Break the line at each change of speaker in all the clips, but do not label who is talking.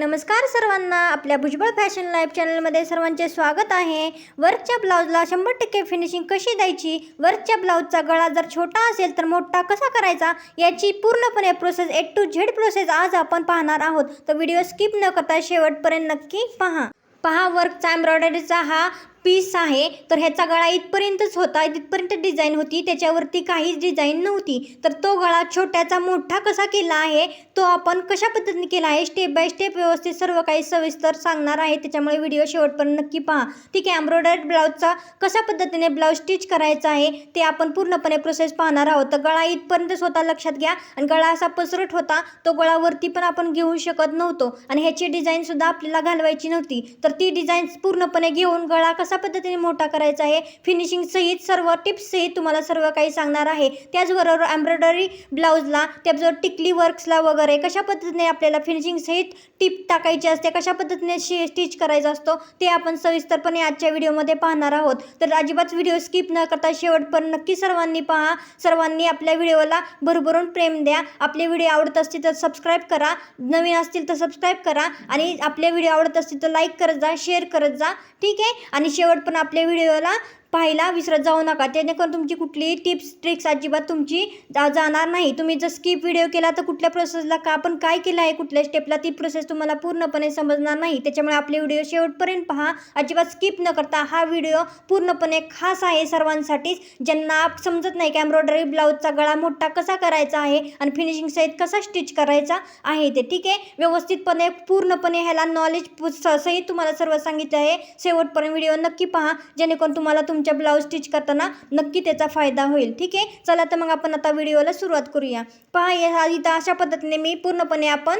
नमस्कार सर्वांना, आपल्या भुजबळ फॅशन लाईफ चॅनलमध्ये सर्वांचे स्वागत आहे। वर्कच्या ब्लाउजला 100% फिनिशिंग कशी द्यायची, वर्कच्या ब्लाउजचा गळा जर छोटा असेल तर मोठा कसा करायचा, याची पूर्णपणे process A to Z process आज आपण पाहणार आहोत। तर व्हिडिओ स्किप न करता शेवटपर्यंत नक्की पहा। वर्कचा एम्ब्रॉयडरीचा हा पीस आहे, तर ह्याचा गळा इथपर्यंतच होता, तिथपर्यंत डिझाईन होती, त्याच्यावरती काहीच डिझाईन नव्हती। तर तो गळा छोट्याचा मोठा कसा केला आहे, तो आपण कशा पद्धतीने केला आहे, स्टेप बाय स्टेप व्यवस्थित सर्व काही सविस्तर सांगणार आहे, त्याच्यामुळे व्हिडिओ शेवटपर्यंत नक्की पहा। ठीक आहे, एम्ब्रॉयडरी ब्लाउजचा कशा पद्धतीने ब्लाउज स्टिच करायचा आहे ते आपण पूर्णपणे प्रोसेस पाहणार आहोत। तर गळा इथपर्यंतच होता लक्षात घ्या, आणि गळा असा पसरट होता, तो गळावरती पण आपण घेऊ शकत नव्हतो, आणि ह्याची डिझाईन सुद्धा आपल्याला घालवायची नव्हती। तर ती डिझाईन पूर्णपणे घेऊन गळा कसा पद्धतीने मोठा करायचा आहे, फिनिशिंग सहित सर्व टिप्स सहित तुम्हाला सर्व काही सांगणार आहे। त्याचबरोबर एम्ब्रॉयडरी ब्लाउजला, त्याचबरोबर टिकली वर्क्सला वगैरे कशा पद्धतीने आपल्याला फिनिशिंग सहित टिप टाकायची असते, कशा पद्धतीने स्टिच करायचा असतो ते आपण सविस्तरपणे आजच्या व्हिडिओमध्ये पाहणार आहोत। तर अजिबात व्हिडिओ स्किप न करता शेवटपर्यंत नक्की सर्वांनी पहा। सर्वांनी आपल्या व्हिडिओला भरभरून प्रेम द्या। आपले व्हिडिओ आवडत असतील तर सबस्क्राईब करा, नवीन असतील तर सबस्क्राईब करा, आणि आपले व्हिडिओ आवडत असतील तर लाईक करत जा, शेअर करत जा। ठीक आहे, आणि शेवट पण आपल्या व्हिडिओला पाहायला विसरत जाऊ नका, जेणेकरून तुमची कुठलीही टिप्स ट्रिक्स अजिबात तुमची जाणार नाही। तुम्ही जर स्किप व्हिडिओ केला तर कुठल्या प्रोसेसला आपण काय केलं आहे, कुठल्या स्टेपला, ती प्रोसेस तुम्हाला पूर्णपणे समजणार नाही। त्याच्यामुळे आपले व्हिडिओ शेवटपर्यंत पहा, अजिबात स्किप न करता। हा व्हिडिओ पूर्णपणे खास आहे सर्वांसाठीच, ज्यांना समजत नाही की एम्ब्रॉयडरी ब्लाउजचा गळा मोठा कसा करायचा आहे आणि फिनिशिंग सहित कसा स्टिच करायचा आहे ते। ठीक आहे, व्यवस्थितपणे पूर्णपणे ह्याला नॉलेज सहित तुम्हाला सर्व सांगितलं आहे। शेवटपर्यंत व्हिडिओ नक्की पहा, जेणेकरून तुम्हाला तुमच्या ब्लाउज स्टिच करताना नक्की त्याचा फायदा होईल। ठीक आहे, चला तर मग आपण आता व्हिडिओला सुरुवात करूया। पहा, इथं अशा पद्धतीने मी पूर्णपणे आपण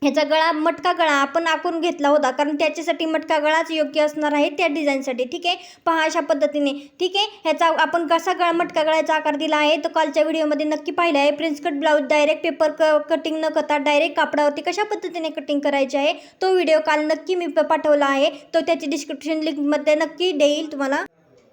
ह्याचा गळा, मटका गळा आपण आखून घेतला होता, कारण त्याच्यासाठी मटका गळाच योग्य असणार आहे त्या डिझाईनसाठी। ठीक आहे, पहा अशा पद्धतीने। ठीक आहे, ह्याचा आपण कसा मटका गळ्याचा आकार दिला आहे तो कालच्या व्हिडिओमध्ये नक्की पाहिला आहे। Prince cut blouse direct paper cutting न करता डायरेक्ट कापडावरती कशा पद्धतीने कटिंग करायची आहे तो व्हिडिओ काल नक्की मी पाठवला आहे, तो त्याची डिस्क्रिप्शन लिंकमध्ये नक्की देईल तुम्हाला,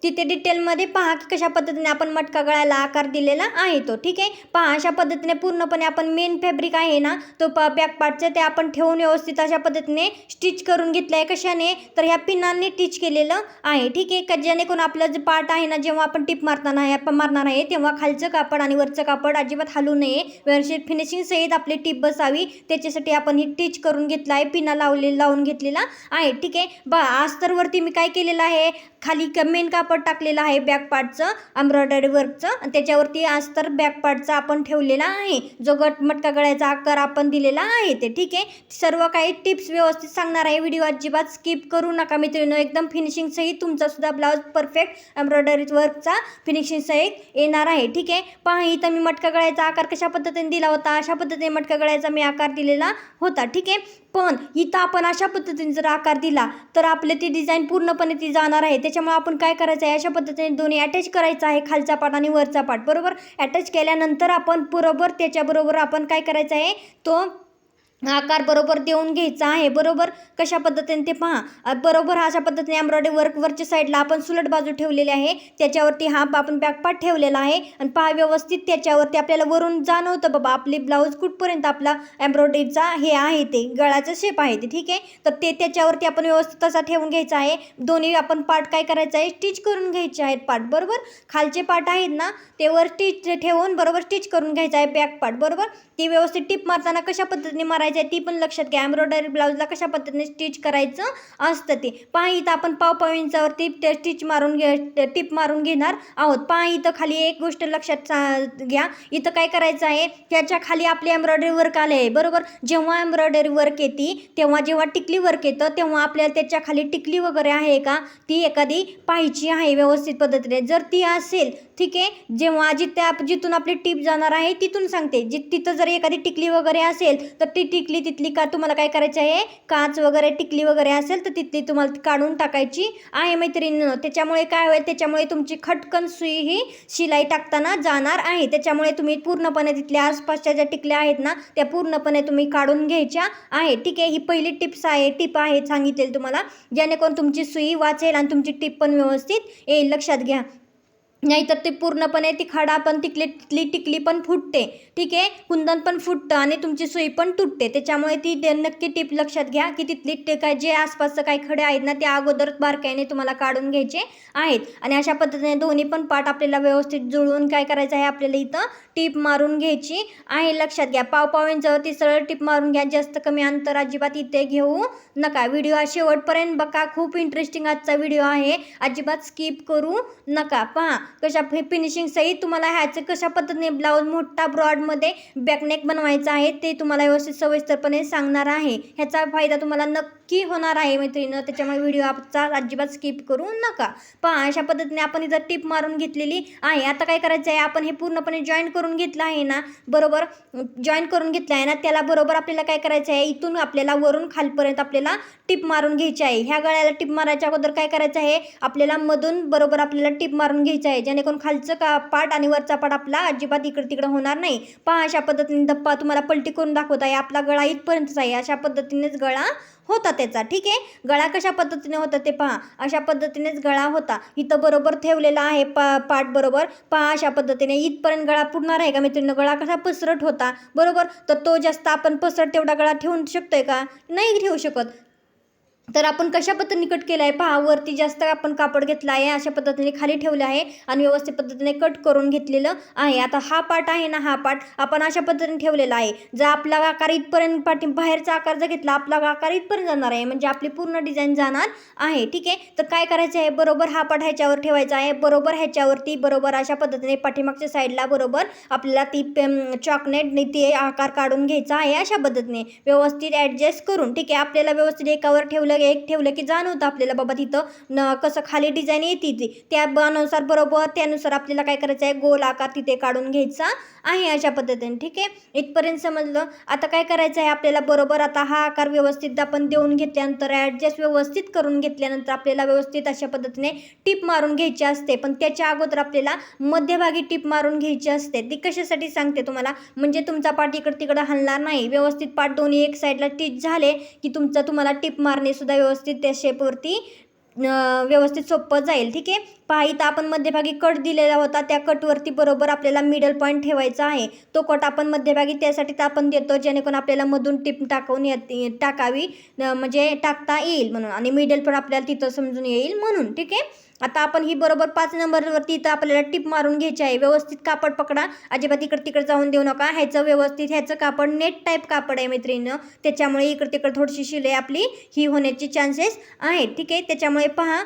तिथे डिटेलमध्ये पहा की कशा पद्धतीने आपण मटका गळ्याला आकार दिलेला आहे तो। ठीक आहे, पहा अशा पद्धतीने पूर्णपणे आपण मेन फॅब्रिक आहे ना, तो बॅक पार्टचं ते आपण ठेवून व्यवस्थित अशा पद्धतीने स्टिच करून घेतलं आहे। कशाने, तर ह्या पिनांनी स्टिच केलेलं आहे। ठीक आहे, का जेणेकरून आपलं जे पार्ट आहे ना, जेव्हा आपण टिप मारणार आहे तेव्हा खालचं कापड आणि वरचं कापड अजिबात हलू नये, व्यवस्थित फिनिशिंग सहित आपली टिप बसावी, त्याच्यासाठी आपण ही स्टिच करून घेतलं आहे, पिना लावून घेतलेला आहे। ठीक आहे, अस्तरवरती मी काय केलेलं आहे, खाली मेन कापड टाकलेलं आहे बॅक पार्टचं एम्ब्रॉयडरी वर्कचं, आणि त्याच्यावरती अस्तर बॅक पार्टचा आपण ठेवलेला आहे, जो मटका गळ्याचा आकार आपण दिलेला आहे ते। ठीक आहे, सर्व काही टिप्स व्यवस्थित सांगणार आहे, व्हिडिओ अजिबात स्किप करू नका मित्रांनो। एकदम फिनिशिंग सहित तुमचा सुद्धा ब्लाउज परफेक्ट एम्ब्रॉयडरी वर्कचा फिनिशिंग सहित येणार आहे। ठीक आहे, पहा इथं मी मटका गळ्याचा आकार कशा पद्धतीने दिला होता, अशा पद्धतीने मटका गळ्याचा मी आकार दिलेला होता। ठीक आहे, पण इथं आपण अशा पद्धतीने जर आकार दिला तर आपले ती डिझाईन पूर्णपणे ती जाणार आहे। त्याच्यामुळे आपण काय करायचं आहे, अशा पद्धतीने दोन्ही अटॅच करायचं आहे, खालचा पार्ट आणि वरचा पार्ट बरोबर। अटॅच केल्यानंतर आपण बरोबर त्याच्याबरोबर आपण काय करायचं आहे, तो आकार बरोबर देऊन घ्यायचा आहे बरोबर। कशा पद्धतीने ते पहा, बरोबर अशा पद्धतीने एम्ब्रॉयडरी वर्क वरच्या साईडला आपण सुलट बाजू ठेवलेली आहे, त्याच्यावरती हा आपण बॅक पार्ट ठेवलेला आहे, आणि पहा व्यवस्थित त्याच्यावरती आपल्याला वरून जाणवतं बाबा आपली ब्लाऊज कुठपर्यंत आपला एम्ब्रॉयडरीचा हे आहे, ते गळाचं शेप आहे ते। ठीक आहे, तर ते त्याच्यावरती आपण व्यवस्थित तसा ठेवून घ्यायचा आहे। दोन्ही आपण पार्ट काय करायचं आहे, स्टिच करून घ्यायचे आहेत पार्ट बरोबर। खालचे पार्ट आहेत ना, ते वर स्टिच ठेवून बरोबर स्टिच करून घ्यायचं आहे बॅक पार्ट बरोबर। ती व्यवस्थित टिप मारताना कशा पद्धतीने मारायचं ती पण लक्षात घ्या, एम्ब्रॉयडरी ब्लाउजला कशा पद्धतीने स्टिच करायचं असतं ते। पहा इथं आपण पाव इंचावरती स्टिच मारून टिप मारून घेणार आहोत। पहा इथं खाली एक गोष्ट लक्षात घ्या, इथं काय करायचं आहे, त्याच्या खाली आपली एम्ब्रॉयडरी वर्क आले आहे बरोबर। जेव्हा एम्ब्रॉयडरी वर्क येते तेव्हा, जेव्हा टिकली वर्क येतं तेव्हा आपल्याला त्याच्या खाली टिकली वगैरे आहे का ती एखादी पाहायची आहे व्यवस्थित पद्धतीने। जर ती असेल, ठीक आहे, जेव्हा जिथून आपली टिप जाणार आहे तिथून सांगते, तिथं जर एखादी टिकली वगैरे असेल तर ती टिकली तिथली का तुम्हाला काय करायचं आहे, काच वगैरे टिकली वगैरे असेल तर तिथली तुम्हाला काढून टाकायची आहे मैत्रिणींनो। त्याच्यामुळे काय होईल, त्याच्यामुळे तुमची खटकन सुई ही शिलाई टाकताना जाणार आहे, त्याच्यामुळे तुम्ही पूर्णपणे तिथल्या आसपासच्या ज्या टिकल्या आहेत ना त्या पूर्णपणे तुम्ही काढून घ्यायच्या आहे। ठीक आहे, ही पहिली टिप आहे सांगितलेली तुम्हाला, जेणेकरून तुमची सुई वाचेल आणि तुमची टिप पण व्यवस्थित येईल, लक्षात घ्या। नाहीतर ते पूर्णपणे ती खडा पण तिथली टिकली पण फुटते. ठीक आहे, कुंदन पण फुटतं आणि तुमची सुई पण तुटते. त्याच्यामुळे ती नक्की टिप लक्षात घ्या की तिथली काय जे आसपासचं काही खडे आहेत ना ते अगोदर बारकाईने तुम्हाला काढून घ्यायचे आहेत. आणि अशा पद्धतीने दोन्ही पण पार्ट आपल्याला व्यवस्थित जुळवून काय करायचं आहे, आपल्याला इथं टिप मारून घ्यायची आहे. लक्षात घ्या, पाव इंचावरती सरळ टिप मारून घ्या. जास्त कमी अंतर अजिबात इथे घेऊ नका. व्हिडिओ शेवटपर्यंत बघा, खूप इंटरेस्टिंग आजचा व्हिडिओ आहे, अजिबात स्किप करू नका. पहा कशा फिनिशिंग सहित तुम्हाला ह्याचे कशा पद्धतीने ब्लाऊज मोठा ब्रॉडमध्ये बॅकनेक बनवायचा आहे ते तुम्हाला व्यवस्थित सविस्तरपणे सांगणार आहे. ह्याचा फायदा तुम्हाला नक्की होणार आहे मैत्रिणींनो, त्याच्यामुळे व्हिडिओ आजचा अजिबात स्किप करू नका. पहा अशा पद्धतीने आपण इथं टिप मारून घेतलेली आहे. आता काय करायचं आहे, आपण हे पूर्णपणे जॉईन करून घेतलं आहे ना, बरोबर जॉईन करून घेतलं आहे ना, त्याला बरोबर आपल्याला काय करायचं आहे, इथून आपल्याला वरून खालपर्यंत आपल्याला टिप मारून घ्यायची आहे. ह्या गळ्याला टिप मारायच्या अगोदर काय करायचं आहे, आपल्याला मधून बरोबर आपल्याला टिप मारून घ्यायचं आहे, जेणेकरून खालचं पार्ट आणि वरचा पार्ट आपला अजिबात इकडे तिकडे होणार नाही. पहा अशा पद्धतीने धप्पा तुम्हाला पलटी करून दाखवत आहे. आपला गळा इथपर्यंतच आहे. अशा पद्धतीनेच गळा होता त्याचा. ठीक आहे, गळा कशा पद्धतीने होता ते पहा. अशा पद्धतीनेच गळा होता. इथं बरोबर ठेवलेला आहे पार्ट बरोबर. पहा अशा पद्धतीने इथपर्यंत गळा पुरणार आहे का मित्रांनो. गळा कसा पसरट होता बरोबर, तर तो जास्त आपण पसरट तेवढा गळा ठेवू शकतोय का, नाही ठेवू शकत. तर आपण कशा पद्धतीने कट केला आहे पहा, वरती जास्त आपण कापड घेतला आहे, अशा पद्धतीने खाली ठेवलं आहे आणि व्यवस्थित पद्धतीने कट करून घेतलेलं आहे. आता हा पार्ट आहे ना, हा पार्ट आपण अशा पद्धतीने ठेवलेला आहे. जर आपला आकार इथपर्यंत बाहेरचा आकार जर घेतला, आपला आकार इथपर्यंत जाणार आहे, म्हणजे आपली पूर्ण डिझाईन जाणार आहे. ठीक आहे, तर काय करायचं आहे, बरोबर हा पार्ट ह्याच्यावर ठेवायचा आहे. बरोबर ह्याच्यावरती बरोबर अशा पद्धतीने पाठीमागच्या साईडला बरोबर आपल्याला ती चॉकनेट ते आकार काढून घ्यायचा आहे. अशा पद्धतीने व्यवस्थित ॲडजस्ट करून. ठीक आहे, आपल्याला व्यवस्थित एकावर ठेवलं की जाणवतं आपल्याला बाबा तिथं कसं खाली डिझाईन येते ती, त्यानुसार बरोबर त्यानुसार आपल्याला काय करायचं आहे, गोल आकार तिथे काढून घ्यायचा आहे. अशा पद्धतीने. ठीक आहे, इथपर्यंत समजलं. आता काय करायचं आहे आपल्याला, बरोबर आता हा आकार व्यवस्थित आपण देऊन घेतल्यानंतर ॲडजस्ट व्यवस्थित करून घेतल्यानंतर आपल्याला व्यवस्थित अशा पद्धतीने टिप मारून घ्यायची असते. पण त्याच्या अगोदर आपल्याला मध्यभागी टिप मारून घ्यायची असते. ती कशासाठी सांगते तुम्हाला, म्हणजे तुमचा पार्ट इकडं तिकडं हलणार नाही. व्यवस्थित पार्ट दोन्ही एक साईडला टिच झाले की तुम्हाला टिप मारणे सुद्धा व्यवस्थित त्या शेपवरती व्यवस्थित सोपं जाईल. ठीक आहे, पहा इथं आपण मध्यभागी कट दिलेला होता, त्या कटवरती बरोबर आपल्याला मिडल पॉईंट ठेवायचा आहे. तो कट आपण मध्यभागी त्यासाठी आपण देतो, जेणेकरून आपल्याला मधून टिप टाकावी म्हणजे टाकता येईल म्हणून, आणि मिडल पण आपल्याला तिथं समजून येईल म्हणून. ठीक आहे, आता आपण ही बरोबर 5 नंबरवरती इथं आपल्याला टिप मारून घ्यायची आहे. व्यवस्थित कापड पकडा, अजिबात इकडे तिकडे जाऊन देऊ नका. ह्याचं कापड नेट टाईप कापड आहे मैत्रिणीनं, त्याच्यामुळे इकडे तिकडे थोडीशी शिलाई आपली ही होण्याची चान्सेस आहेत. ठीक आहे, त्याच्यामुळे पहा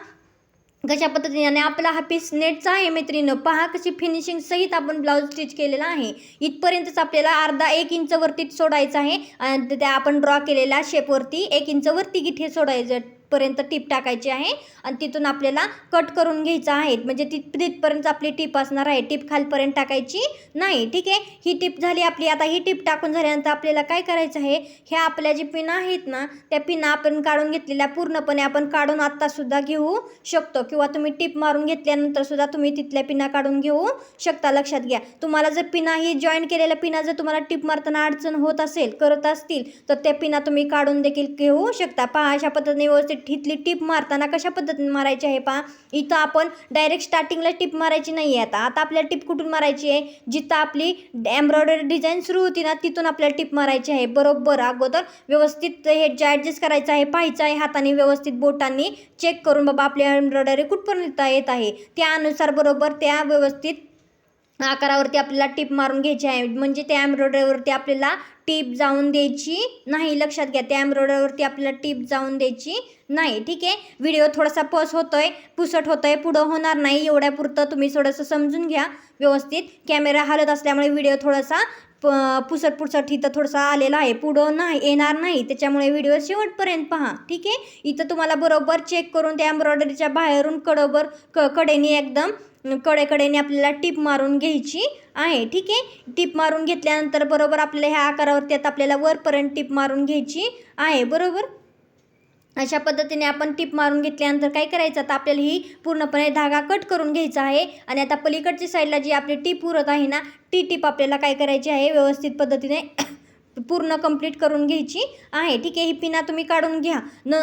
कशा पद्धतीने, आणि आपला हा पीस नेटचा आहे मैत्रिणीनं. पहा कशी फिनिशिंग सहित आपण ब्लाऊज स्टिच केलेला आहे. इथपर्यंतच आपल्याला अर्धा 1 इंच वरती सोडायचं आहे, आणि त्या आपण ड्रॉ केलेल्या शेपवरती 1 इंच वरती गिठे सोडायचं पर्यंत टिप टाकायची आहे, आणि तिथून आपल्याला कट करून घ्यायचं आहे. म्हणजे तिथपर्यंत आपली टिप असणार आहे, टिप खालपर्यंत टाकायची नाही. ठीक आहे, ही टिप झाली आपली. आता ही टिप टाकून झाल्यानंतर आपल्याला काय करायचं आहे, ह्या आपल्या जी पिना आहेत ना, त्या पिना आपण काढून घेतलेल्या पूर्णपणे आपण काढून आत्तासुद्धा घेऊ शकतो, किंवा तुम्ही टिप मारून घेतल्यानंतर सुद्धा तुम्ही तिथल्या पिना काढून घेऊ शकता. लक्षात घ्या, तुम्हाला जर पिना ही जॉईन केलेल्या पिना जर तुम्हाला टिप मारताना अडचण होत असेल, करत असतील, तर त्या पिना तुम्ही काढून देखील घेऊ शकता. पहा अशा पद्धतीने व्यवस्थित इथली टिप मारताना कशा पद्धतीने मारायची आहे पहा. इथं आपण डायरेक्ट स्टार्टिंगला टिप मारायची नाही आहे. आता आपल्याला टिप कुठून मारायची आहे, जिथं आपली एम्ब्रॉयडरी डिझाईन सुरू होती ना, तिथून आपल्याला टिप मारायची आहे. बरोबर अगोदर व्यवस्थित हे ॲडजस्ट करायचं आहे, पाहायचं आहे हाताने, व्यवस्थित बोटांनी चेक करून बाबा आपली एम्ब्रॉयडरी कुठपर्यंत येत आहे, त्यानुसार बरोबर त्या व्यवस्थित आकारावरती आपल्याला टिप मारून घ्यायची आहे. म्हणजे त्या एम्ब्रॉयडरीवरती आपल्याला टिप जाऊन द्यायची नाही. लक्षात घ्या, त्या एम्ब्रॉयडरीवरती आपल्याला टिप जाऊन द्यायची नाही. ठीक आहे, व्हिडिओ थोडासा पुसट होतोय, पुढं होणार नाही, एवढ्यापुरतं तुम्ही थोडंसं समजून घ्या व्यवस्थित. कॅमेरा हलत असल्यामुळे व्हिडिओ थोडासा पुसट इथं थोडासा आलेला आहे, पुढं नाही येणार नाही, त्याच्यामुळे व्हिडिओ शेवटपर्यंत पहा. ठीक आहे, इथं तुम्हाला बरोबर चेक करून त्या एम्ब्रॉयडरीच्या बाहेरून कडेने एकदम कडेने आपल्याला टिप मारून घ्यायची आहे. ठीक आहे, टिप मारून घेतल्यानंतर बरोबर आपल्याला ह्या आकारावरती आता आपल्याला वरपर्यंत टिप मारून घ्यायची आहे. बरोबर अशा पद्धतीने आपण टिप मारून घेतल्यानंतर काय करायचं, आता आपल्याला ही पूर्णपणे धागा कट करून घ्यायचा आहे. आणि आता पलीकडच्या साईडला जी आपली टिप उरत आहे ना, ती टिप आपल्याला काय करायची आहे, व्यवस्थित पद्धतीने पूर्ण कंप्लीट करून घ्यायची आहे. ठीक आहे, ही पिना तुम्ही काढून घ्या.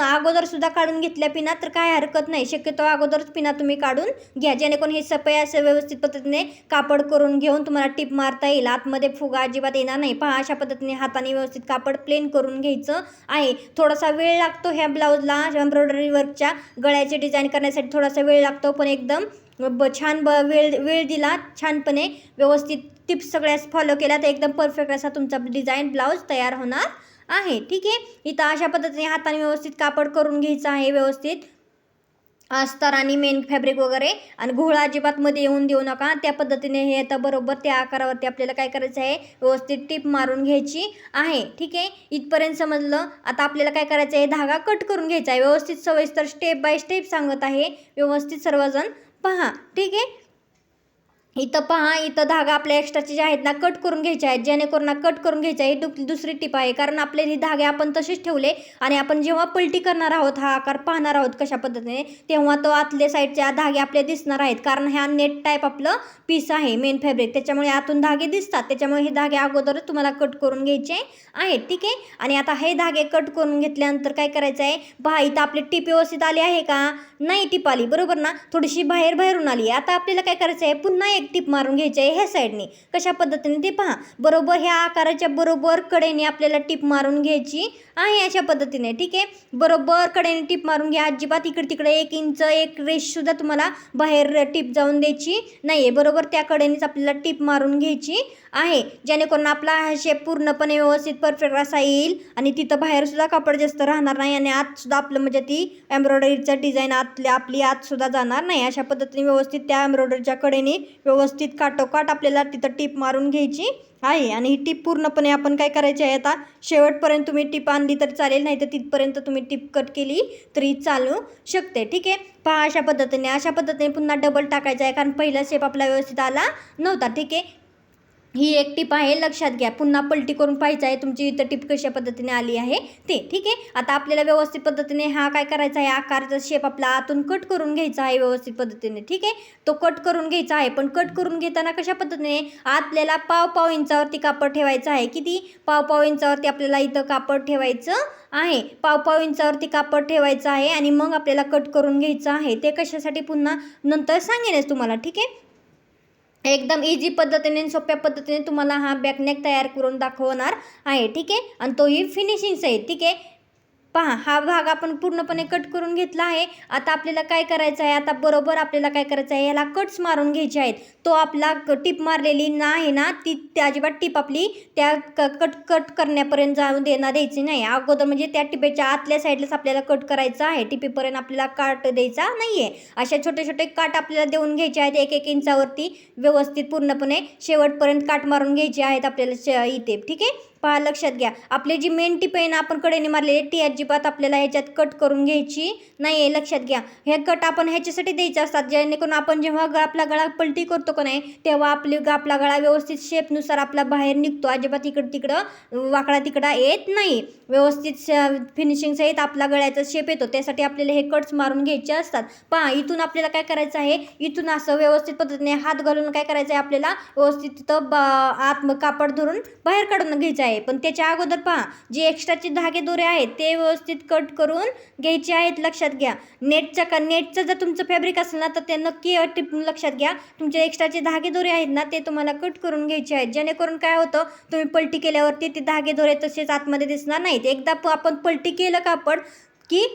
अगोदरसुद्धा काढून घेतल्या पिना तर काय हरकत नाही, शक्यतो अगोदरच पिना तुम्ही काढून घ्या, जेणेकरून हे सफाई असं व्यवस्थित पद्धतीने कापड करून घेऊन तुम्हाला टिप मारता येईल, आतमध्ये फुगा अजिबात येणार नाही. पहा, अशा पद्धतीने हाताने व्यवस्थित कापड प्लेन करून घ्यायचं आहे. थोडासा वेळ लागतो ह्या ब्लाऊजला एम्ब्रॉयडरी वर्कच्या गळ्याचे डिझाईन करण्यासाठी, थोडासा वेळ लागतो, पण एकदम छान वेळ दिला, छानपणे व्यवस्थित टिप्स सगळ्याच फॉलो केल्या तर एकदम परफेक्ट असा तुमचा डिझाईन ब्लाऊज तयार होणार आहे. ठीक आहे, इथं अशा पद्धतीने हाताने व्यवस्थित कापड करून घ्यायचं आहे, व्यवस्थित अस्तर आणि मेन फॅब्रिक वगैरे, आणि घोळा अजिबात मध्ये येऊन देऊ नका. त्या पद्धतीने हे आता बरोबर त्या आकारावरती आपल्याला काय करायचं आहे, व्यवस्थित टिप मारून घ्यायची आहे. ठीक आहे, इथपर्यंत समजलं. आता आपल्याला काय करायचं आहे, धागा कट करून घ्यायचा आहे व्यवस्थित, सविस्तर स्टेप बाय स्टेप सांगत आहे, व्यवस्थित सर्वजण पहा. ठीक आहे, इथं पहा, इथं धागा आपल्या एक्स्ट्राचे जे आहेत ना कट करून घ्यायचे आहेत, जेणेकरून कट करून घ्यायचे आहे. दुसरी टिप आहे, कारण आपले हे धागे आपण तसेच ठेवले आणि आपण जेव्हा पलटी करणार आहोत, हा आकार पाहणार आहोत कशा पद्धतीने, तेव्हा तो आतले साईडचे धागे आपले दिसणार आहेत, कारण हा नेट टाईप आपलं पीस आहे मेन फॅब्रिक, त्याच्यामुळे आतून धागे दिसतात, त्याच्यामुळे हे धागे अगोदरच तुम्हाला कट करून घ्यायचे आहेत. ठीक आहे, आणि आता हे धागे कट करून घेतल्यानंतर काय करायचं आहे, पहा इथं आपली टिप व्यवस्थित आली आहे का, नाही टिप आली, बरोबर ना, थोडीशी बाहेरून आली. आता आपल्याला काय करायचं आहे, पुन्हा एक टिप मारून घ्यायची आहे ह्या साईडने, कशा पद्धतीने ते पहा, बरोबर ह्या आकाराच्या बरोबर कडेने आपल्याला टिप मारून घ्यायची आहे अशा पद्धतीने. ठीक आहे, बरोबर कडेने टिप मारून घ्या, अजिबात इकडे तिकडे 1 इंच एक रेषसुद्धा तुम्हाला बाहेर टिप जाऊन द्यायची नाही आहे, बरोबर त्या कडेनेच आपल्याला टिप मारून घ्यायची आहे, जेणेकरून आपला हा शेप पूर्णपणे व्यवस्थित परफेक्ट असा येईल आणि तिथं बाहेरसुद्धा कापड जास्त राहणार नाही आणि आतसुद्धा आपलं म्हणजे ती एम्ब्रॉयडरीचं डिझाईन आपली आतसुद्धा जाणार नाही. अशा पद्धतीने व्यवस्थित त्या एम्ब्रॉयडरीच्या कडेने व्यवस्थित काटोकाट आपल्याला तिथं टिप मारून घ्यायची आहे. आणि ही टिप पूर्णपणे आपण काय करायची आहे, आता शेवटपर्यंत तुम्ही टिप आणली तर चालेल, नाही तर तिथपर्यंत तुम्ही टिप कट केली तरी चालू शकते. ठीक आहे, पहा अशा पद्धतीने पुन्हा डबल टाकायचं आहे, कारण पहिला शेप आपला व्यवस्थित आला नव्हता. ठीक आहे, ही एक टिप आहे, लक्षात घ्या, पुन्हा पलटी करून पाहायचं आहे तुमची इथं टिप कशा पद्धतीने आली आहे ते. ठीक आहे, आता आपल्याला व्यवस्थित पद्धतीने हा काय करायचा आहे, आकारचा शेप आपला आतून कट करून घ्यायचा आहे व्यवस्थित पद्धतीने. ठीक आहे, तो कट करून घ्यायचा आहे, पण कट करून घेताना कशा पद्धतीने आपल्याला पाव इंचावरती कापड ठेवायचं आहे. किती, पाव इंचावरती आपल्याला इथं कापड ठेवायचं आहे, पाव इंचावरती कापड ठेवायचं आहे आणि मग आपल्याला कट करून घ्यायचं आहे. ते कशासाठी पुन्हा नंतर सांगेनच तुम्हाला. ठीक आहे, एकदम इझी पद्धतीने सोप्या पद्धतीने तुम्हाला हा बॅकनेक तयार करून दाखवणार आहे. ठीक आहे, आणि तोही फिनिशिंग सहित. ठीक आहे, पहा हा भाग आपण पूर्णपणे कट करून घेतला आहे. आता आपल्याला काय करायचं आहे, आता बरोबर आपल्याला काय करायचं आहे, याला कट्स मारून घ्यायचे आहेत. तो आपला टिप मारलेली ना आहे ना, ती अजिबात टिप आपली त्या कट करण्यापर्यंत जाऊन द्यायची नाही, अगोदर म्हणजे त्या टिपेच्या आतल्या साईडलाच आपल्याला कट करायचं आहे, टिपेपर्यंत आपल्याला काट द्यायचा नाही आहे. अशा छोटे छोटे काट आपल्याला देऊन घ्यायचे आहेत 1-1 इंचावरती, व्यवस्थित पूर्णपणे शेवटपर्यंत काट मारून घ्यायचे आहेत आपल्याला इथे. ठीक आहे, पहा लक्षात घ्या, आपली जी मेन टिप आहे ना आपण कडेने मारलेली, ती अजिबात आपल्याला ह्याच्यात कट करून घ्यायची नाही आहे, लक्षात घ्या. हे कट आपण ह्याच्यासाठी द्यायचे असतात, जेणेकरून आपण जेव्हा आपला गळा पलटी करतो का नाही, तेव्हा आपला गळा व्यवस्थित शेपनुसार आपला बाहेर निघतो, अजिबात इकडं तिकडं वाकडा तिकडा येत नाही, व्यवस्थित फिनिशिंग सहित आपला गळ्याचा शेप येतो. त्यासाठी आपल्याला हे कट्स मारून घ्यायचे असतात. पहा इथून आपल्याला काय करायचं आहे, इथून असं व्यवस्थित पद्धतीने हात घालून काय करायचं आहे, आपल्याला व्यवस्थित तिथं आत कापड धरून बाहेर काढून घ्यायचं आहे. पण त्याच्या अगोदर पहा, जे एक्स्ट्राचे धागे दोरे आहेत ते व्यवस्थित कट करून घ्यायचे आहेत, लक्षात घ्या. नेटचं जर तुमचं फॅब्रिक असेल ना तर ते नक्की टिप लक्षात घ्या, तुमचे एक्स्ट्राचे धागे दोरे आहेत ना ते तुम्हाला कट करून घ्यायचे आहेत, जेणेकरून काय होतं, तुम्ही पलटी केल्यावरती ते धागे दोरे तसेच आतमध्ये दिसणार नाहीत. एकदा आपण पलटी केलं कापड की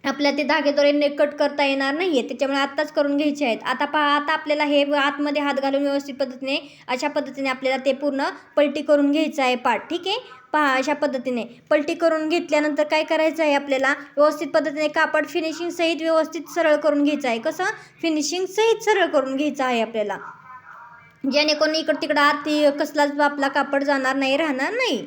आपल्याला ते धागे दोरे कट करता येणार नाही आहे, त्याच्यामुळे आत्ताच करून घ्यायचे आहेत. आता पहा, आता आपल्याला हे आतमध्ये हात घालून व्यवस्थित पद्धतीने अशा पद्धतीने आपल्याला ते पूर्ण पलटी करून घ्यायचं आहे पार्ट. ठीक आहे, पहा अशा पद्धतीने पलटी करून घेतल्यानंतर काय करायचं आहे, आपल्याला व्यवस्थित पद्धतीने कापड फिनिशिंग सहित व्यवस्थित सरळ करून घ्यायचं आहे. कसं, फिनिशिंग सहित सरळ करून घ्यायचं आहे आपल्याला, जेणेकरून इकडं तिकडं आत कसलाच आपला कापड जाणार नाही, राहणार नाही.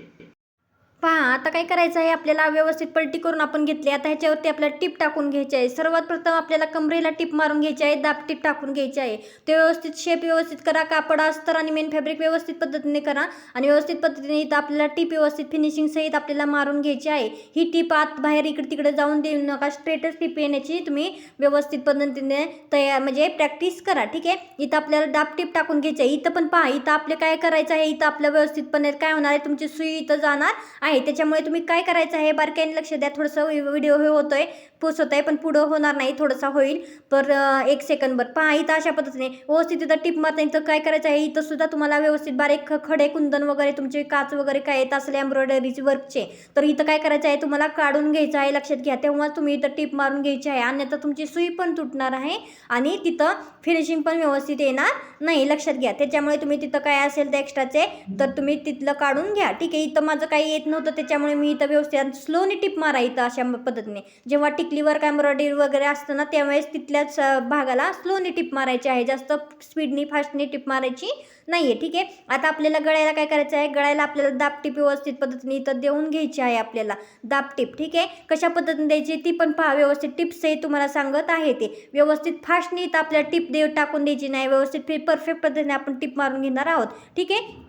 पहा आता काय करायचं आहे, आपल्याला व्यवस्थित पलटी करून आपण घेतली. आता ह्याच्यावरती आपल्याला टिप टाकून घ्यायची आहे. सर्वात प्रथम आपल्याला कमरेला टिप मारून घ्यायची आहे, दाब टिप टाकून घ्यायची आहे. ते व्यवस्थित शेप व्यवस्थित करा, कापड अस्तर आणि मेन फॅब्रिक व्यवस्थित पद्धतीने करा आणि व्यवस्थित पद्धतीने इथं आपल्याला टिप व्यवस्थित फिनिशिंग सहित आपल्याला मारून घ्यायची आहे. ही टिप आत बाहेर इकडे तिकडे जाऊन देऊ नका, स्ट्रेटच टिप येण्याची तुम्ही व्यवस्थित पद्धतीने तयार म्हणजे प्रॅक्टिस करा. ठीक आहे, इथं आपल्याला दाब टिप टाकून घ्यायची आहे. इथं पण पहा, इथं आपले काय करायचं आहे, इथं आपलं व्यवस्थितपणे काय होणार आहे, तुमची सुई इथं जाणार आहे. त्याच्यामुळे तुम्ही काय करायचं आहे, बारकाईने लक्ष द्या. थोडंसं व्हिडिओ हे होतोय पोस्ट होत आहे, पण पुढं होणार नाही, थोडंसं होईल. तर 1 सेकंदभर पहा, इथं अशा पद्धतीने व्यवस्थित इथं टिप मारता. इथं काय करायचं आहे, इथं सुद्धा तुम्हाला व्यवस्थित बारीक खडे कुंदन वगैरे तुमचे काच वगैरे काय येत असले एम्ब्रॉयडरीचे वर्कचे, तर इथं काय करायचं आहे, तुम्हाला काढून घ्यायचं आहे. लक्षात घ्या, तेव्हा तुम्ही इथं टिप मारून घ्यायची आहे, अन्यथा तुमची सुई पण तुटणार आहे आणि तिथं फिनिशिंग पण व्यवस्थित येणार नाही. लक्षात घ्या, त्याच्यामुळे तुम्ही तिथं काय असेल ते एक्स्ट्राचे तर तुम्ही तिथलं काढून घ्या. ठीक आहे, इथं माझं काही येत नव्हतं त्याच्यामुळे मी इथं व्यवस्थित स्लोनी टिप मारा. इथं अशा पद्धतीने जेव्हा टिकलीवर एम्ब्रॉयडरी वगैरे असतं ना, त्यावेळेस तिथल्याच भागाला स्लोनी टिप मारायची आहे, जास्त स्पीडनी फास्टनी टिप मारायची नाही आहे. ठीक आहे, आता आपल्याला गळ्याला काय करायचं आहे, गळ्याला आपल्याला दाब टिप व्यवस्थित पद्धतीने इथं देऊन घ्यायची आहे. आपल्याला दाब टिप ठीक आहे, कशा पद्धतीने द्यायची ती पण पहा. व्यवस्थित टिप्स हे तुम्हाला सांगत आहे, ते व्यवस्थित फास्टनी इथं आपल्याला टिप टाकून द्यायची नाही, व्यवस्थित परफेक्ट पद्धतीने आपण टिप मारून घेणार आहोत. ठीक आहे,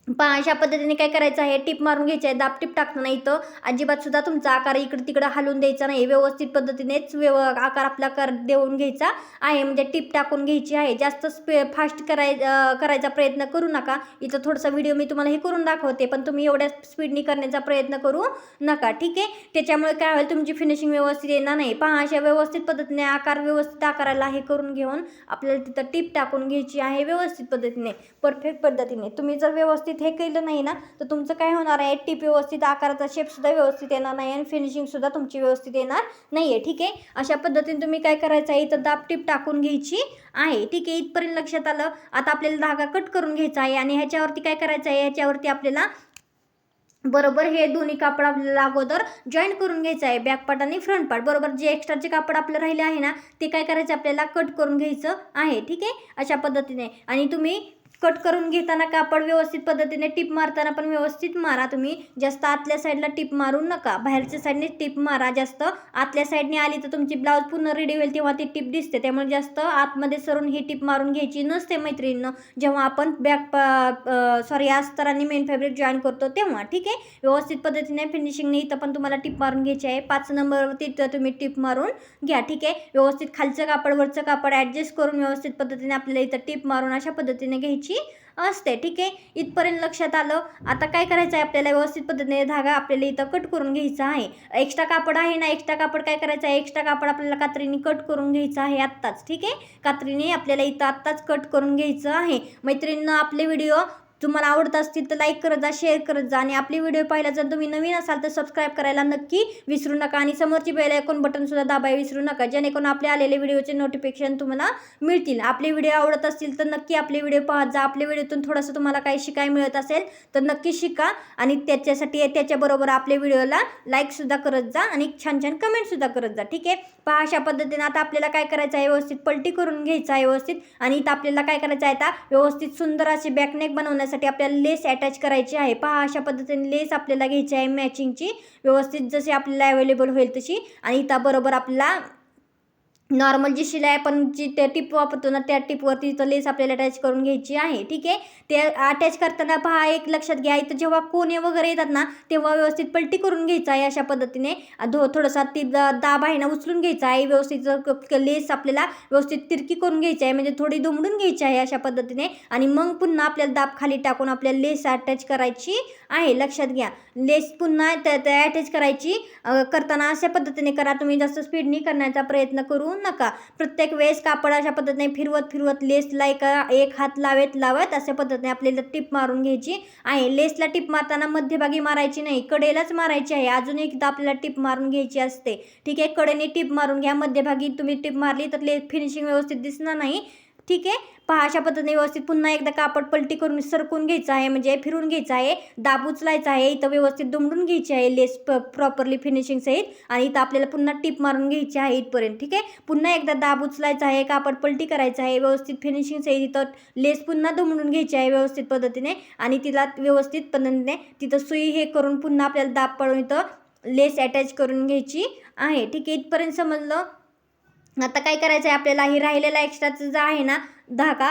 पहा अशा पद्धतीने काय करायचं आहे, टिप मारून घ्यायची आहे. दाब टिप टाकताना इथं अजिबात सुद्धा तुमचा आकार इकडे तिकडे हलवून द्यायचा नाही, व्यवस्थित पद्धतीनेच आकार आपला देऊन घ्यायचा आहे, म्हणजे टिप टाकून घ्यायची आहे. जास्त फास्ट करायचा प्रयत्न करू नका. इथं थोडासा व्हिडिओ मी तुम्हाला हे करून दाखवते, पण तुम्ही एवढ्या स्पीडनी करण्याचा प्रयत्न करू नका. ठीक आहे, त्याच्यामुळे काय होईल, तुमची फिनिशिंग व्यवस्थित येणार नाही. पहा अशा व्यवस्थित पद्धतीने आकार व्यवस्थित आकाराला हे करून घेऊन आपल्याला तिथं टिप टाकून घ्यायची आहे, व्यवस्थित पद्धतीने परफेक्ट पद्धतीने. तुम्ही जर व्यवस्थित हे केलं नाही ना, तर तुमचं काय होणार आहे, टिप व्यवस्थित आकाराचा शेपसुद्धा व्यवस्थित येणार नाही आणि फिनिशिंगसुद्धा तुमची व्यवस्थित येणार नाही आहे. ठीक आहे, अशा पद्धतीने तुम्ही काय करायचं आहे, इथं दाब टिप टाकून घ्यायची आहे. ठीक आहे, इथपर्यंत लक्षात आलं. आता आपल्याला धागा कट करून घ्यायचा आहे आणि ह्याच्यावरती काय करायचं आहे, ह्याच्यावरती आपल्याला बरोबर हे दोन्ही कापड आपल्याला अगोदर जॉईन करून घ्यायचं आहे, बॅक पार्ट आणि फ्रंट पार्ट. बरोबर जे एक्स्ट्राचे कापड आपलं राहिले आहे ना, ते काय करायचं आपल्याला कट करून घ्यायचं आहे. ठीक आहे, अशा पद्धतीने. आणि तुम्ही कट करून घेताना कापड व्यवस्थित पद्धतीने टिप मारताना पण व्यवस्थित मारा. तुम्ही जास्त आतल्या साईडला टिप मारू नका, बाहेरच्या साईडने टिप मारा. जास्त आतल्या साईडने आली तर तुमची ब्लाऊज पूर्ण रेडी होईल तेव्हा ती टिप दिसते, त्यामुळे जास्त आतमध्ये सरून ही टिप मारून घ्यायची नसते मैत्रिणींनो, जेव्हा आपण अस्तर आणि मेन फॅब्रिक जॉईन करतो तेव्हा. ठीक आहे, व्यवस्थित पद्धतीने फिनिशिंगने इथं पण तुम्हाला टिप मारून घ्यायची आहे. 5 नंबरवरती इथं तुम्ही टिप मारून घ्या. ठीक आहे, व्यवस्थित खालचं कापड वरचं कापड ॲडजस्ट करून व्यवस्थित पद्धतीने आपल्याला इथं टिप मारून अशा पद्धतीने घ्यायची असते. ठीक आहे, इथपर्यंत लक्षात आलं. आता काय करायचं आहे, आपल्याला व्यवस्थित पद्धतीने धागा आपल्याला इथं कट करून घ्यायचा आहे. एक्स्ट्रा कापड आहे ना, एक्स्ट्रा कापड काय करायचं आहे, एक्स्ट्रा कापड आपल्याला कात्रीने कट करून घ्यायचं आहे आत्ताच. ठीक आहे, कात्रीने आपल्याला इथं आत्ताच कट करून घ्यायचं आहे. मैत्रिणींनो, आपले व्हिडिओ तुम्हाला आवडत असतील तर लाईक करत जा, शेअर करत जा आणि आपली व्हिडिओ पाहिला जर तुम्ही नवीन असाल तर सबस्क्राईब करायला नक्की विसरू नका आणि समोरची बेल आयकॉन बटन सुद्धा दाबायला विसरू नका, जेणेकरून आपले आलेले व्हिडिओचे नोटिफिकेशन तुम्हाला मिळतील. आपले व्हिडिओ आवडत असतील तर नक्की आपले व्हिडिओ पाहत जा. आपल्या व्हिडिओतून थोडंसं तुम्हाला काही शिकायला मिळत असेल तर नक्की शिका आणि त्याच्याबरोबर आपल्या व्हिडिओला लाईकसुद्धा करत जा आणि छान छान कमेंटसुद्धा करत जा. ठीक आहे, पहा अशा पद्धतीने आता आपल्याला काय करायचं आहे, व्यवस्थित पलटी करून घ्यायचं आहे व्यवस्थित. आणि इथं आपल्याला काय करायचं आहे, आता व्यवस्थित सुंदर अशी बॅकनेक बनवण्यासाठी आपल्याला लेस अटॅच करायची आहे. पहा अशा पद्धतीने लेस आपल्याला घ्यायची आहे मॅचिंगची, व्यवस्थित जशी आपल्याला अवेलेबल होईल तशी. आणि इथं बरोबर आपल्याला नॉर्मल जी शिलाई आपण जी त्या टिप वापरतो ना, त्या टिपवरती इथं लेस आपल्याला अटॅच करून घ्यायची आहे. ठीक आहे, ते अटॅच करताना पहा एक लक्षात घ्या, इथं जेव्हा कोणे वगैरे येतात ना, तेव्हा व्यवस्थित पलटी करून घ्यायचं आहे. अशा पद्धतीने थोडासा ती दाब आहे ना उचलून घ्यायचा आहे. व्यवस्थित लेस आपल्याला व्यवस्थित तिरकी करून घ्यायची आहे, म्हणजे थोडी दुमडून घ्यायची आहे अशा पद्धतीने. आणि मग पुन्हा आपल्याला दाब खाली टाकून आपल्याला लेस अटॅच करायची आहे. लक्षात घ्या, लेस पुन्हा अटॅच करायची करताना अशा पद्धतीने करा, तुम्ही जास्त स्पीडनी करण्याचा प्रयत्न करू नका. प्रत्येक वेळेस कापड अशा पद्धतीने फिरवत लेसला एक हात लावत अशा पद्धतीने आपल्याला टिप मारून घ्यायची आहे. लेसला टिप मारताना मध्यभागी मारायची नाही, कडेलाच मारायची आहे. अजून एकदा आपल्याला टिप मारून घ्यायची असते. ठीक आहे, कडेने टिप मारून घ्या, मध्यभागी तुम्ही टिप मारली तर फिनिशिंग व्यवस्थित दिसणार नाही. ठीक आहे. पहा अशा पद्धतीने व्यवस्थित पुन्हा एकदा कापड पलटी करून सरकून घ्यायचं आहे, म्हणजे फिरून घ्यायचं आहे, दाब उचलायचा आहे, इथं व्यवस्थित दुमडून घ्यायची आहे लेस प्रॉपरली फिनिशिंग सहित, आणि इथं आपल्याला पुन्हा टिप मारून घ्यायची आहे इथपर्यंत. ठीक आहे. पुन्हा एकदा दाब उचलायचा आहे, कापड पलटी करायचं आहे, व्यवस्थित फिनिशिंग सहित इथं लेस पुन्हा दुमडून घ्यायची आहे व्यवस्थित पद्धतीने, आणि तिला व्यवस्थित पद्धतीने तिथं सुई हे करून पुन्हा आपल्याला दाब पाडून इथं लेस अटॅच करून घ्यायची आहे. ठीक आहे. इथपर्यंत समजलं. आता काय करायचं आहे आपल्याला, हे राहिलेला एक्स्ट्राचं जे आहे ना धागा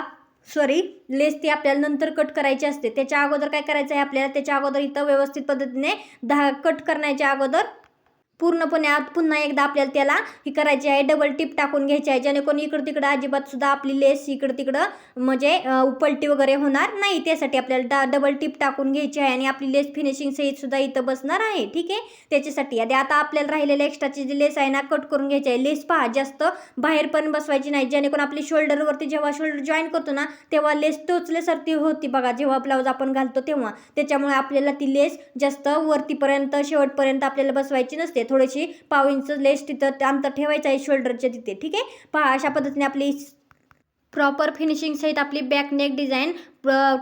लेस, ती आपल्याला नंतर कट करायची असते. त्याच्या अगोदर काय करायचं आहे आपल्याला, त्याच्या अगोदर इथं व्यवस्थित पद्धतीने कट करण्याच्या अगोदर पूर्णपणे पुन्हा एकदा आपल्याला त्याला ही करायची आहे, डबल टिप टाकून घ्यायची आहे, जेणेकरून इकडं तिकडं अजिबात सुद्धा आपली लेस इकडं तिकडं म्हणजे पलटी वगैरे होणार नाही. त्यासाठी आपल्याला डबल टिप टाकून घ्यायची आहे, आणि आपली लेस फिनिशिंग सहित सुद्धा इथं बसणार आहे. ठीक आहे. त्याच्यासाठी आता आपल्याला राहिलेल्या एक्स्ट्राची जी लेस आहे ना कट करून घ्यायची आहे. लेस पहा जास्त बाहेर पण बसवायची नाही, जेणेकरून आपली शोल्डरवरती जेव्हा शोल्डर जॉईन करतो ना तेव्हा लेस टोचल्यासारखी होती बघा, जेव्हा ब्लाऊज आपण घालतो तेव्हा. त्याच्यामुळे आपल्याला ती लेस जास्त वरतीपर्यंत शेवटपर्यंत आपल्याला बसवायची नसते. थोडीशी पाव इंच लेस तिथं अंतर ठेवायचं आहे शोल्डरच्या तिथे. ठीक आहे. पहा अशा पद्धतीने आपली प्रॉपर फिनिशिंग सहित आपली बॅक नेक डिझाईन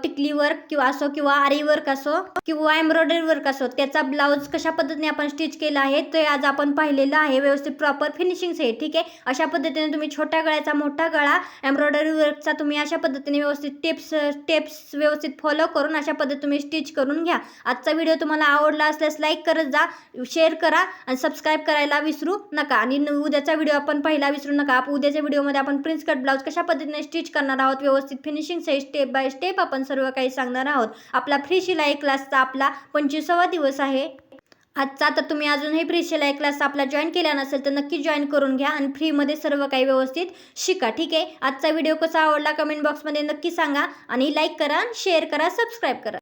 टिकली वर्क किंवा आरी वर्क असो किंवा एम्ब्रॉयडरी वर्क असो, त्याचा ब्लाऊज कशा पद्धतीने आपण स्टिच केला आहे ते आज आपण पाहिलेलं आहे व्यवस्थित प्रॉपर फिनिशिंग सहित. ठीक आहे. अशा पद्धतीने तुम्ही छोट्या गळ्याचा मोठा गळा एम्ब्रॉयडरी वर्कचा तुम्ही अशा पद्धतीने व्यवस्थित स्टेप्स व्यवस्थित फॉलो करून अशा पद्धतीने तुम्ही स्टिच करून घ्या. आजचा व्हिडिओ तुम्हाला आवडला असल्यास लाईक करत जा, शेअर करा आणि सबस्क्राईब करायला विसरू नका. आणि उद्याचा व्हिडिओ आपण पाहायला विसरू नका. उद्याच्या व्हिडिओमध्ये आपण प्रिन्स कट ब्लाऊज कशा पद्धतीने स्टिच करणार आहोत व्यवस्थित फिनिशिंग सहित स्टेप बाय स्टेप आपण सर्व काही सांगणार आहोत. आपला फ्री शिलाई क्लासचा आपला 25वा दिवस आहे आजचा. तर तुम्ही अजूनही फ्री शिलाई क्लास आपला जॉईन केला नसेल तर नक्की जॉईन करून घ्या आणि फ्रीमध्ये सर्व काही व्यवस्थित शिका. ठीक आहे. आजचा व्हिडिओ कसा आवडला कमेंट बॉक्समध्ये नक्की सांगा, आणि लाईक करा, शेअर करा, सबस्क्राईब करा.